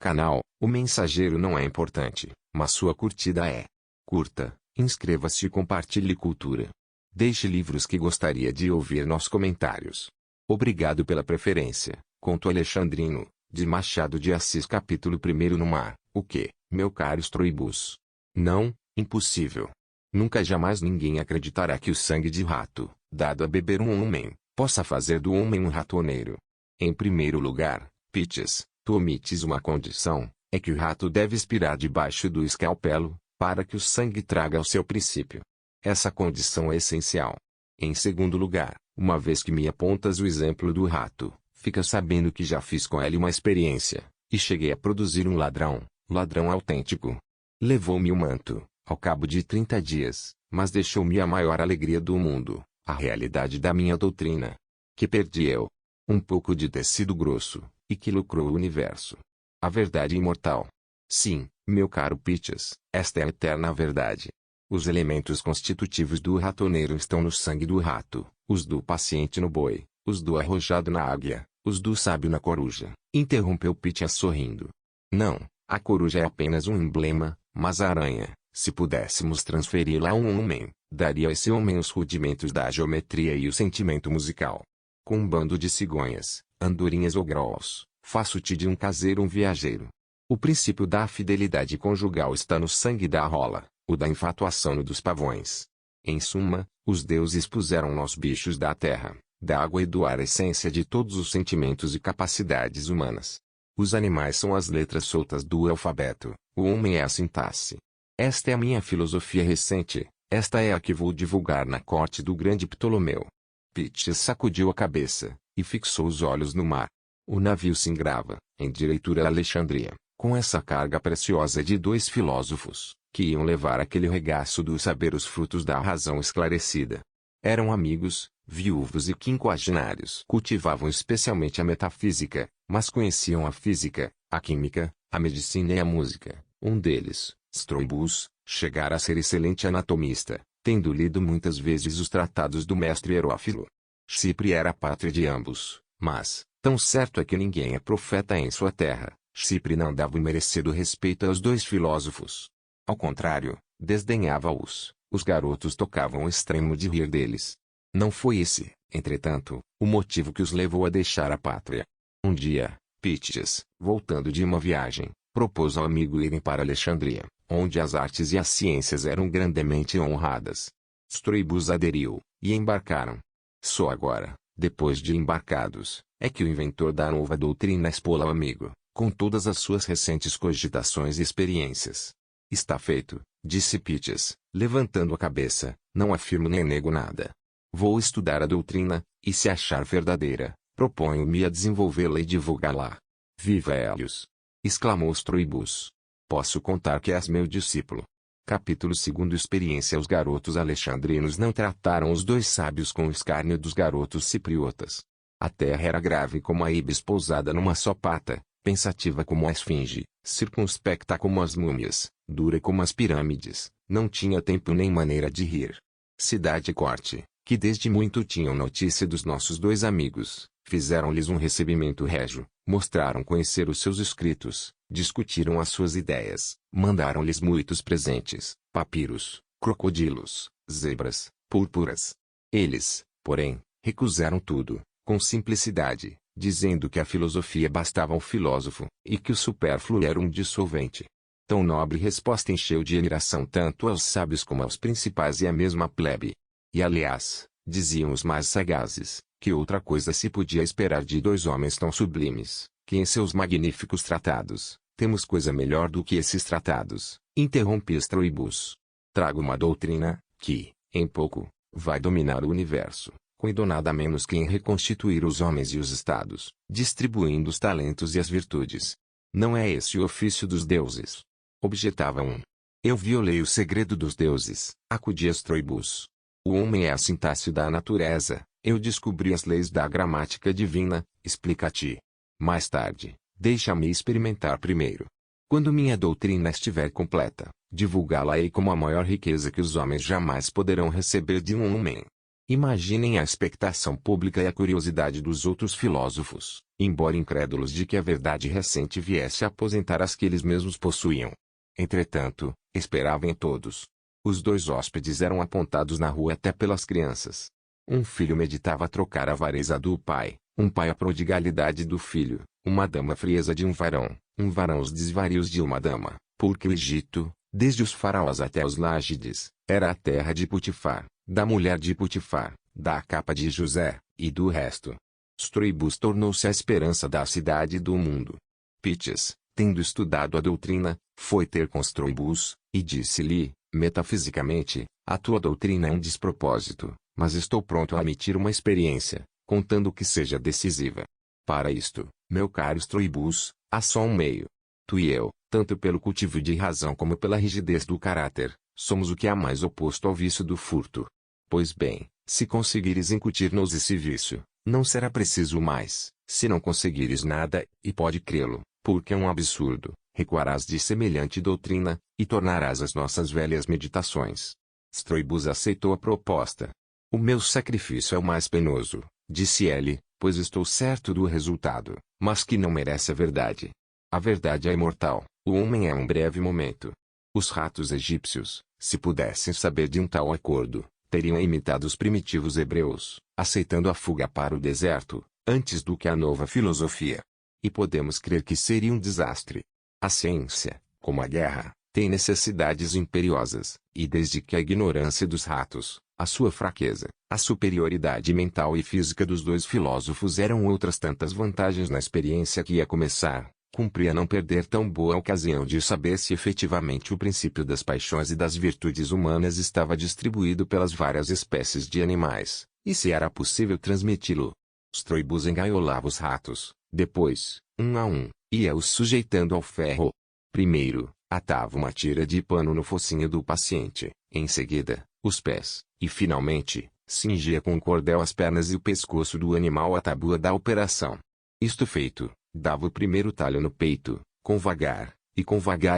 canal, o mensageiro não é importante, mas sua curtida é. Curta, inscreva-se e compartilhe cultura. Deixe livros que gostaria de ouvir nos comentários. Obrigado pela preferência. Conto Alexandrino, de Machado de Assis, capítulo 1. No mar, o que, meu caro Stroibus? Não, impossível. Nunca jamais ninguém acreditará que o sangue de rato, dado a beber um homem, possa fazer do homem um ratoneiro. Em primeiro lugar, Pitches, tu omites uma condição, é que o rato deve expirar debaixo do escalpelo, para que o sangue traga ao seu princípio. Essa condição é essencial. Em segundo lugar, uma vez que me apontas o exemplo do rato, fica sabendo que já fiz com ele uma experiência, e cheguei a produzir um ladrão autêntico. Levou-me o manto, ao cabo de 30 dias, mas deixou-me a maior alegria do mundo, a realidade da minha doutrina. Que perdi eu? Um pouco de tecido grosso, e que lucrou o universo. A verdade imortal. Sim, meu caro Pitches, esta é a eterna verdade. Os elementos constitutivos do ratoneiro estão no sangue do rato, os do paciente no boi, os do arrojado na águia, os do sábio na coruja, interrompeu Pitches sorrindo. Não, a coruja é apenas um emblema, mas a aranha, se pudéssemos transferi-la a um homem, daria a esse homem os rudimentos da geometria e o sentimento musical. Com um bando de cigonhas, andorinhas ou grolls, faço-te de um caseiro um viajeiro. O princípio da fidelidade conjugal está no sangue da rola, o da infatuação no dos pavões. Em suma, os deuses puseram nos bichos da terra, da água e do ar a essência de todos os sentimentos e capacidades humanas. Os animais são as letras soltas do alfabeto, o homem é a sintaxe. Esta é a minha filosofia recente, esta é a que vou divulgar na corte do grande Ptolomeu. Pitches sacudiu a cabeça, e fixou os olhos no mar. O navio se engrava, em direitura a Alexandria, com essa carga preciosa de 2 filósofos, que iam levar aquele regaço do saber os frutos da razão esclarecida. Eram amigos, viúvos e quinquagenários. Cultivavam especialmente a metafísica, mas conheciam a física, a química, a medicina e a música. Um deles, Stroibus, chegara a ser excelente anatomista, tendo lido muitas vezes os tratados do mestre Herófilo. Chipre era a pátria de ambos, mas, tão certo é que ninguém é profeta em sua terra, Chipre não dava o merecido respeito aos 2 filósofos. Ao contrário, desdenhava-os, os garotos tocavam o extremo de rir deles. Não foi esse, entretanto, o motivo que os levou a deixar a pátria. Um dia, Pitches, voltando de uma viagem, propôs ao amigo irem para Alexandria, onde as artes e as ciências eram grandemente honradas. Stroibus aderiu, e embarcaram. Só agora, depois de embarcados, é que o inventor da nova doutrina expô-la ao amigo, com todas as suas recentes cogitações e experiências. Está feito, disse Pitches, levantando a cabeça, não afirmo nem nego nada. Vou estudar a doutrina, e se achar verdadeira, proponho-me a desenvolvê-la e divulgá-la. Viva Hélios! Exclamou Stroibus. Posso contar que és meu discípulo. Capítulo 2. Experiência. Os garotos alexandrinos não trataram os 2 sábios com o escárnio dos garotos cipriotas. A terra era grave como a ibis pousada numa só pata, pensativa como a esfinge, circunspecta como as múmias, dura como as pirâmides, não tinha tempo nem maneira de rir. Cidade e corte, que desde muito tinham notícia dos nossos 2 amigos, fizeram-lhes um recebimento régio, mostraram conhecer os seus escritos, discutiram as suas ideias, mandaram-lhes muitos presentes, papiros, crocodilos, zebras, púrpuras. Eles, porém, recusaram tudo, com simplicidade, dizendo que a filosofia bastava ao filósofo, e que o supérfluo era um dissolvente. Tão nobre resposta encheu de admiração tanto aos sábios como aos principais e à mesma plebe. E aliás, diziam os mais sagazes, que outra coisa se podia esperar de 2 homens tão sublimes, que em seus magníficos tratados, temos coisa melhor do que esses tratados, interrompe Stroibus. Trago uma doutrina, que, em pouco, vai dominar o universo, cuidou nada menos que em reconstituir os homens e os estados, distribuindo os talentos e as virtudes. Não é esse o ofício dos deuses? Objetava um. Eu violei o segredo dos deuses, acudia Stroibus. O homem é a sintaxe da natureza, eu descobri as leis da gramática divina, explica-te. Mais tarde, deixa-me experimentar primeiro. Quando minha doutrina estiver completa, divulgá-la-ei como a maior riqueza que os homens jamais poderão receber de um homem. Imaginem a expectação pública e a curiosidade dos outros filósofos, embora incrédulos de que a verdade recente viesse a aposentar as que eles mesmos possuíam. Entretanto, esperavam em todos. Os dois hóspedes eram apontados na rua até pelas crianças. Um filho meditava trocar a avareza do pai, um pai a prodigalidade do filho, uma dama a frieza de um varão os desvarios de uma dama, porque o Egito, desde os faraós até os Lágides, era a terra de Potifar, da mulher de Potifar, da capa de José, e do resto. Stroibus tornou-se a esperança da cidade e do mundo. Pítias, tendo estudado a doutrina, foi ter com Stroibus, e disse-lhe, metafisicamente, a tua doutrina é um despropósito, mas estou pronto a admitir uma experiência, contando que seja decisiva. Para isto, meu caro Stroibus, há só um meio. Tu e eu, tanto pelo cultivo de razão como pela rigidez do caráter, somos o que há mais oposto ao vício do furto. Pois bem, se conseguires incutir-nos esse vício, não será preciso mais, se não conseguires nada, e pode crê-lo, porque é um absurdo, recuarás de semelhante doutrina, e tornarás as nossas velhas meditações. Stroibus aceitou a proposta. O meu sacrifício é o mais penoso, disse ele, pois estou certo do resultado, mas que não merece a verdade. A verdade é imortal, o homem é um breve momento. Os ratos egípcios, se pudessem saber de um tal acordo, teriam imitado os primitivos hebreus, aceitando a fuga para o deserto, antes do que a nova filosofia. E podemos crer que seria um desastre. A ciência, como a guerra, tem necessidades imperiosas, e desde que a ignorância dos ratos, a sua fraqueza, a superioridade mental e física dos dois filósofos eram outras tantas vantagens na experiência que ia começar, cumpria não perder tão boa ocasião de saber se efetivamente o princípio das paixões e das virtudes humanas estava distribuído pelas várias espécies de animais, e se era possível transmiti-lo. Stroibus engaiolava os ratos, depois, um a um, ia-os sujeitando ao ferro. Primeiro, atava uma tira de pano no focinho do paciente, em seguida, os pés, e finalmente, cingia com um cordel as pernas e o pescoço do animal à tábua da operação. Isto feito, dava o primeiro talho no peito, com vagar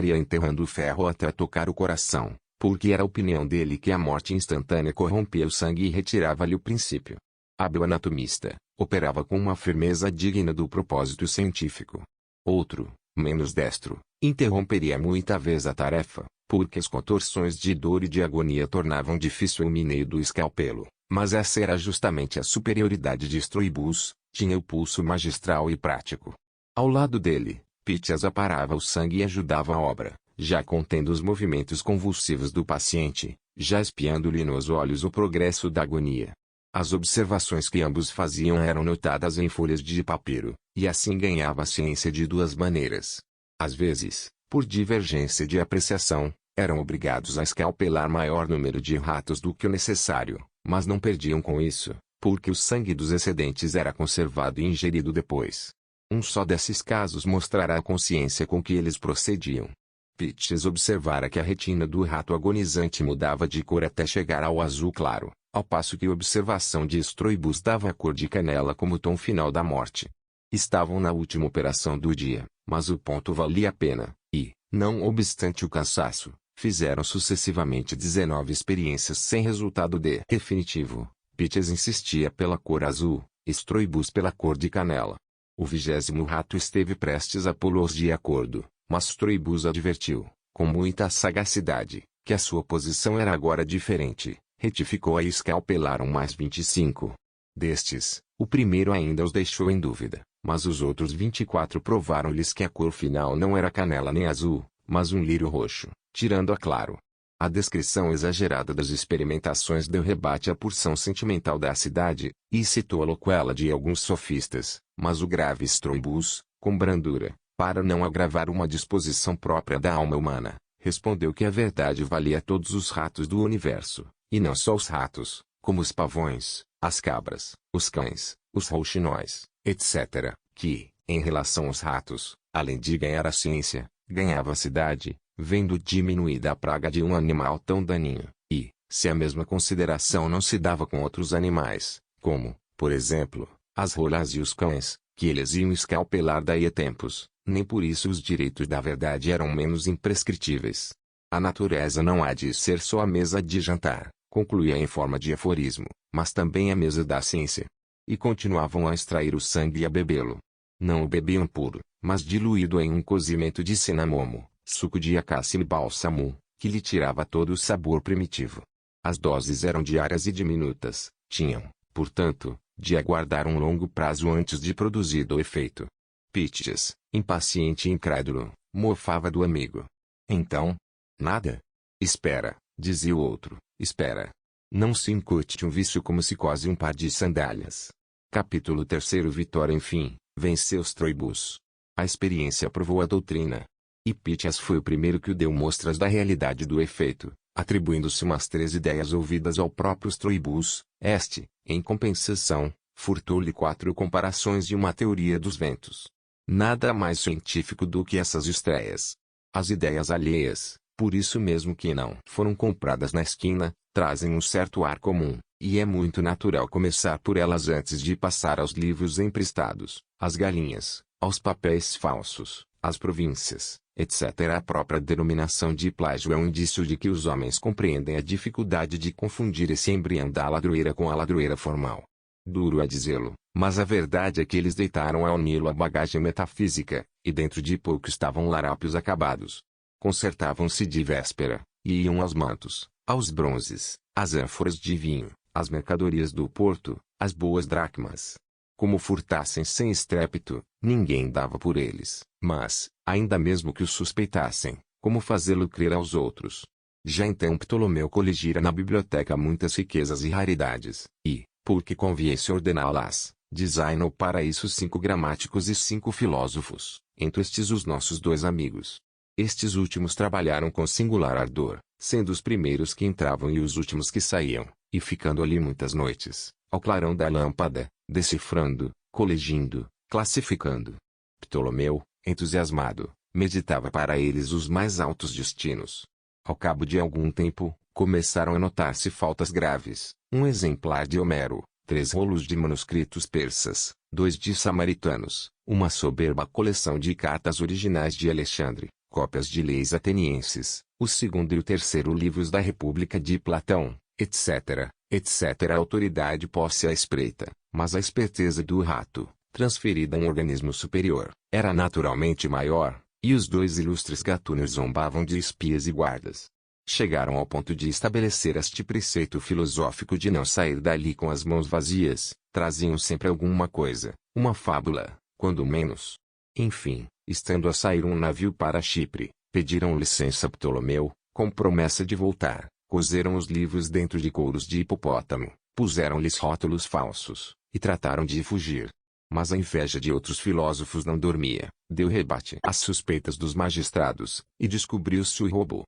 ia enterrando o ferro até tocar o coração, porque era a opinião dele que a morte instantânea corrompia o sangue e retirava-lhe o princípio. Hábil anatomista, operava com uma firmeza digna do propósito científico. Outro, menos destro, interromperia muita vez a tarefa, porque as contorções de dor e de agonia tornavam difícil o meio do escalpelo, mas essa era justamente a superioridade de Stroibus, tinha o pulso magistral e prático. Ao lado dele, Pítias aparava o sangue e ajudava a obra, já contendo os movimentos convulsivos do paciente, já espiando-lhe nos olhos o progresso da agonia. As observações que ambos faziam eram notadas em folhas de papiro, e assim ganhava a ciência de duas maneiras. Às vezes, por divergência de apreciação, eram obrigados a escalpelar maior número de ratos do que o necessário, mas não perdiam com isso, porque o sangue dos excedentes era conservado e ingerido depois. Um só desses casos mostrará a consciência com que eles procediam. Pítias observara que a retina do rato agonizante mudava de cor até chegar ao azul claro, ao passo que a observação de Stroibus dava a cor de canela como tom final da morte. Estavam na última operação do dia, mas o ponto valia a pena, e, não obstante o cansaço, fizeram sucessivamente 19 experiências sem resultado definitivo. Pítias insistia pela cor azul, Stroibus pela cor de canela. O 20º rato esteve prestes a pô-los de acordo, mas Stroibus advertiu, com muita sagacidade, que a sua posição era agora diferente. Retificou e escalpelaram mais 25. Destes, o primeiro ainda os deixou em dúvida, mas os outros 24 provaram-lhes que a cor final não era canela nem azul, mas um lírio roxo, tirando-a claro. A descrição exagerada das experimentações deu rebate à porção sentimental da cidade, e citou a loquela de alguns sofistas, mas o grave Stroibus, com brandura, para não agravar uma disposição própria da alma humana, respondeu que a verdade valia a todos os ratos do universo. E não só os ratos, como os pavões, as cabras, os cães, os rouxinóis, etc., que, em relação aos ratos, além de ganhar a ciência, ganhava a cidade, vendo diminuída a praga de um animal tão daninho, e, se a mesma consideração não se dava com outros animais, como, por exemplo, as rolas e os cães, que eles iam escalpelar daí a tempos, nem por isso os direitos da verdade eram menos imprescritíveis. A natureza não há de ser só a mesa de jantar, concluía em forma de aforismo, mas também a mesa da ciência. E continuavam a extrair o sangue e a bebê-lo. Não o bebiam puro, mas diluído em um cozimento de cinamomo, suco de acácia e bálsamo, que lhe tirava todo o sabor primitivo. As doses eram diárias e diminutas, tinham, portanto, de aguardar um longo prazo antes de produzir o efeito. Pitches, impaciente e incrédulo, mofava do amigo. Então? Nada? Espera, dizia o outro, espera. Não se incute um vício como se cose um par de sandálias. Capítulo 3. Vitória. Enfim, venceu os Troibus. A experiência provou a doutrina. E Pitches foi o primeiro que o deu mostras da realidade do efeito, atribuindo-se umas 3 ideias ouvidas ao próprio Troibus. Este, em compensação, furtou-lhe 4 comparações e uma teoria dos ventos. Nada mais científico do que essas estreias. As ideias alheias, por isso mesmo que não foram compradas na esquina, trazem um certo ar comum, e é muito natural começar por elas antes de passar aos livros emprestados, às galinhas, aos papéis falsos, às províncias, etc. A própria denominação de plágio é um indício de que os homens compreendem a dificuldade de confundir esse embrião da ladroeira com a ladroeira formal. Duro a dizê-lo, mas a verdade é que eles deitaram ao Nilo a bagagem metafísica, e dentro de pouco estavam larápios acabados. Consertavam-se de véspera, e iam aos mantos, aos bronzes, às ânforas de vinho, às mercadorias do porto, às boas dracmas. Como furtassem sem estrépito, ninguém dava por eles, mas, ainda mesmo que os suspeitassem, como fazê-lo crer aos outros? Já então Ptolomeu coligira na biblioteca muitas riquezas e raridades, e, porque conviesse ordená-las, designou para isso 5 gramáticos e 5 filósofos, entre estes os nossos 2 amigos. Estes últimos trabalharam com singular ardor, sendo os primeiros que entravam e os últimos que saíam, e ficando ali muitas noites, ao clarão da lâmpada, decifrando, coligindo, classificando. Ptolomeu, entusiasmado, meditava para eles os mais altos destinos. Ao cabo de algum tempo, começaram a notar-se faltas graves: um exemplar de Homero, 3 rolos de manuscritos persas, 2 de samaritanos, uma soberba coleção de cartas originais de Alexandre, cópias de leis atenienses, o segundo e o terceiro livros da República de Platão, etc., etc. A autoridade posse à espreita, mas a esperteza do rato, transferida a um organismo superior, era naturalmente maior, e os 2 ilustres gatunos zombavam de espias e guardas. Chegaram ao ponto de estabelecer este preceito filosófico de não sair dali com as mãos vazias, traziam sempre alguma coisa, uma fábula, quando menos. Enfim, estando a sair um navio para Chipre, pediram licença a Ptolomeu, com promessa de voltar, cozeram os livros dentro de couros de hipopótamo, puseram-lhes rótulos falsos, e trataram de fugir. Mas a inveja de outros filósofos não dormia, deu rebate às suspeitas dos magistrados, e descobriu-se o roubo.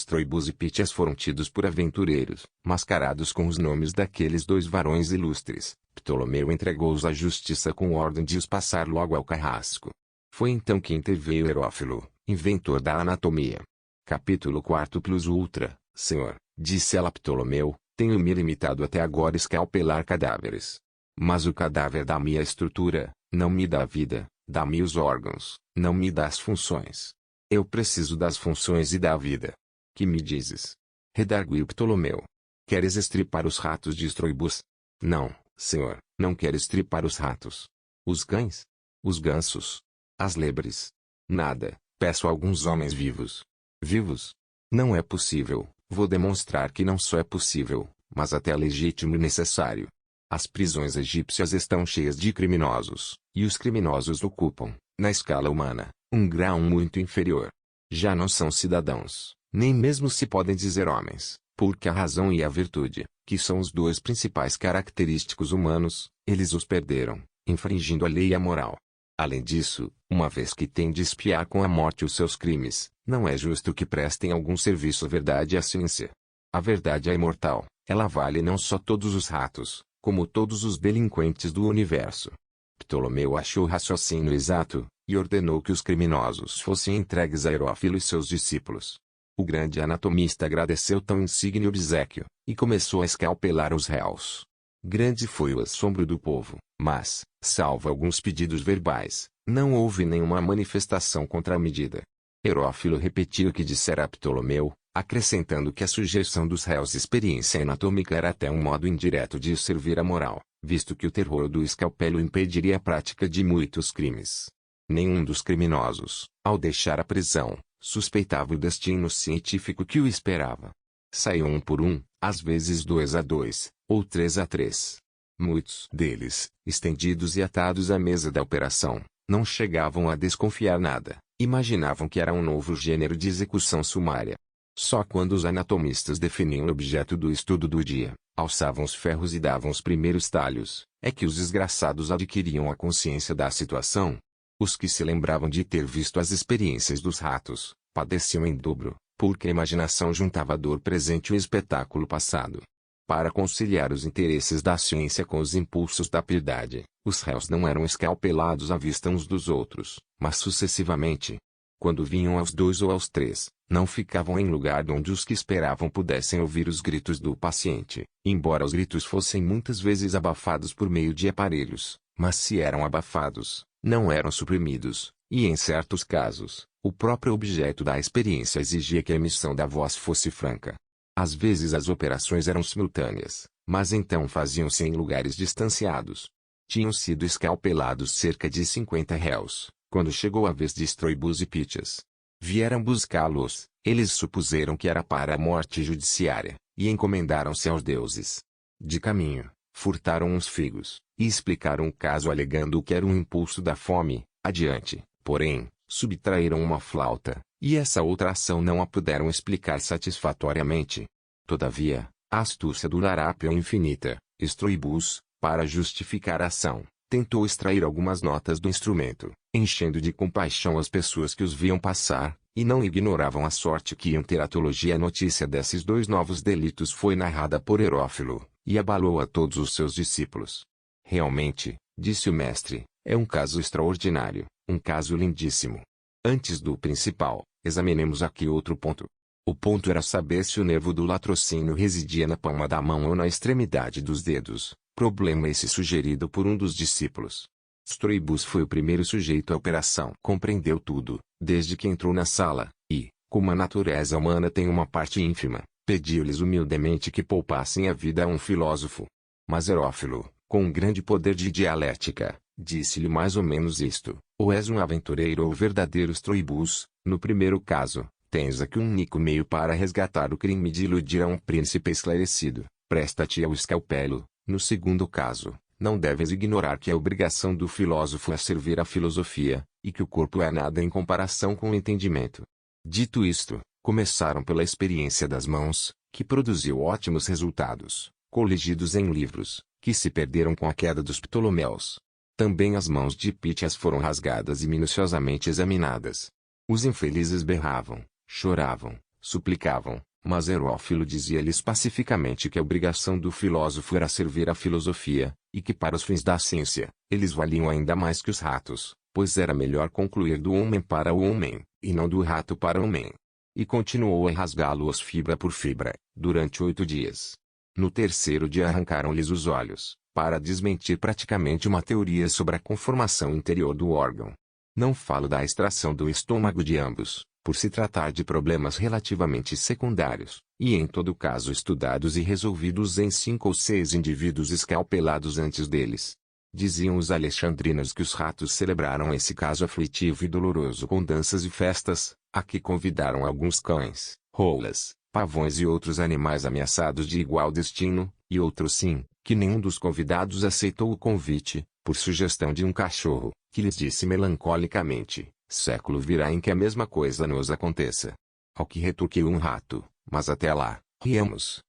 Troibus e Pitches foram tidos por aventureiros, mascarados com os nomes daqueles 2 varões ilustres. Ptolomeu entregou-os à justiça com ordem de os passar logo ao carrasco. Foi então que interveio Herófilo, inventor da anatomia. Capítulo 4. Plus ultra, senhor, disse ela a Ptolomeu, tenho-me limitado até agora a escalpelar cadáveres. Mas o cadáver dá-me a estrutura, não me dá a vida, dá-me os órgãos, não me dá as funções. Eu preciso das funções e da vida. Que me dizes? Redarguiu Ptolomeu. Queres estripar os ratos de Troibus? Não, senhor, não quero estripar os ratos. Os cães? Os gansos? As lebres? Nada, peço a alguns homens vivos. Vivos? Não é possível, vou demonstrar que não só é possível, mas até legítimo e necessário. As prisões egípcias estão cheias de criminosos, e os criminosos ocupam, na escala humana, um grau muito inferior. Já não são cidadãos, nem mesmo se podem dizer homens, porque a razão e a virtude, que são os 2 principais característicos humanos, eles os perderam, infringindo a lei e a moral. Além disso, uma vez que têm de expiar com a morte os seus crimes, não é justo que prestem algum serviço à verdade e à ciência. A verdade é imortal, ela vale não só todos os ratos, como todos os delinquentes do universo. Ptolomeu achou o raciocínio exato, e ordenou que os criminosos fossem entregues a Herófilo e seus discípulos. O grande anatomista agradeceu tão insigne obséquio, e começou a escalpelar os réus. Grande foi o assombro do povo, mas, salvo alguns pedidos verbais, não houve nenhuma manifestação contra a medida. Herófilo repetiu o que dissera a Ptolomeu, acrescentando que a sujeição dos réus à experiência anatômica era até um modo indireto de servir a moral, visto que o terror do escalpelo impediria a prática de muitos crimes. Nenhum dos criminosos, ao deixar a prisão, suspeitava o destino científico que o esperava. Saíam um por um, às vezes 2 a 2, ou 3 a 3. Muitos deles, estendidos e atados à mesa da operação, não chegavam a desconfiar nada, imaginavam que era um novo gênero de execução sumária. Só quando os anatomistas definiam o objeto do estudo do dia, alçavam os ferros e davam os primeiros talhos, é que os desgraçados adquiriam a consciência da situação. Os que se lembravam de ter visto as experiências dos ratos, padeciam em dobro, porque a imaginação juntava a dor presente e o espetáculo passado. Para conciliar os interesses da ciência com os impulsos da piedade, os réus não eram escalpelados à vista uns dos outros, mas sucessivamente. Quando vinham aos 2 ou aos 3, não ficavam em lugar onde os que esperavam pudessem ouvir os gritos do paciente, embora os gritos fossem muitas vezes abafados por meio de aparelhos, mas se eram abafados, não eram suprimidos, e em certos casos, o próprio objeto da experiência exigia que a emissão da voz fosse franca. Às vezes as operações eram simultâneas, mas então faziam-se em lugares distanciados. Tinham sido escalpelados cerca de 50 réus, quando chegou a vez de Stroibus e Pythias. Vieram buscá-los, eles supuseram que era para a morte judiciária, e encomendaram-se aos deuses. De caminho, furtaram uns figos, e explicaram o caso alegando que era um impulso da fome. Adiante, porém, subtraíram uma flauta, e essa outra ação não a puderam explicar satisfatoriamente. Todavia, a astúcia do larápio é infinita. Stroibus, para justificar a ação, tentou extrair algumas notas do instrumento, enchendo de compaixão as pessoas que os viam passar, e não ignoravam a sorte que iam ter a teologia. A notícia desses 2 novos delitos foi narrada por Herófilo, e abalou a todos os seus discípulos. Realmente, disse o mestre, é um caso extraordinário, um caso lindíssimo. Antes do principal, examinemos aqui outro ponto. O ponto era saber se o nervo do latrocínio residia na palma da mão ou na extremidade dos dedos, problema esse sugerido por um dos discípulos. Stroibus foi o primeiro sujeito à operação. Compreendeu tudo, desde que entrou na sala, e, como a natureza humana tem uma parte ínfima, pediu-lhes humildemente que poupassem a vida a um filósofo. Mas Herófilo, com um grande poder de dialética, disse-lhe mais ou menos isto: ou és um aventureiro ou verdadeiro Stroibus. No primeiro caso, tens aqui um único meio para resgatar o crime de iludir a um príncipe esclarecido, presta-te ao escalpelo. No segundo caso, não deves ignorar que a obrigação do filósofo é servir à filosofia, e que o corpo é nada em comparação com o entendimento. Dito isto, começaram pela experiência das mãos, que produziu ótimos resultados, coligidos em livros, que se perderam com a queda dos Ptolomeus. Também as mãos de Pythias foram rasgadas e minuciosamente examinadas. Os infelizes berravam, choravam, suplicavam, mas Herófilo dizia-lhes pacificamente que a obrigação do filósofo era servir à filosofia, e que para os fins da ciência, eles valiam ainda mais que os ratos, pois era melhor concluir do homem para o homem, e não do rato para o homem. E continuou a rasgá-los fibra por fibra, durante 8 dias. No terceiro dia arrancaram-lhes os olhos, para desmentir praticamente uma teoria sobre a conformação interior do órgão. Não falo da extração do estômago de ambos, por se tratar de problemas relativamente secundários, e em todo caso estudados e resolvidos em 5 ou 6 indivíduos escalpelados antes deles. Diziam os alexandrinos que os ratos celebraram esse caso aflitivo e doloroso com danças e festas, a que convidaram alguns cães, rolas, pavões e outros animais ameaçados de igual destino, e outros sim, que nenhum dos convidados aceitou o convite, por sugestão de um cachorro, que lhes disse melancolicamente: século virá em que a mesma coisa nos aconteça. Ao que retruquei um rato: mas até lá, riamos.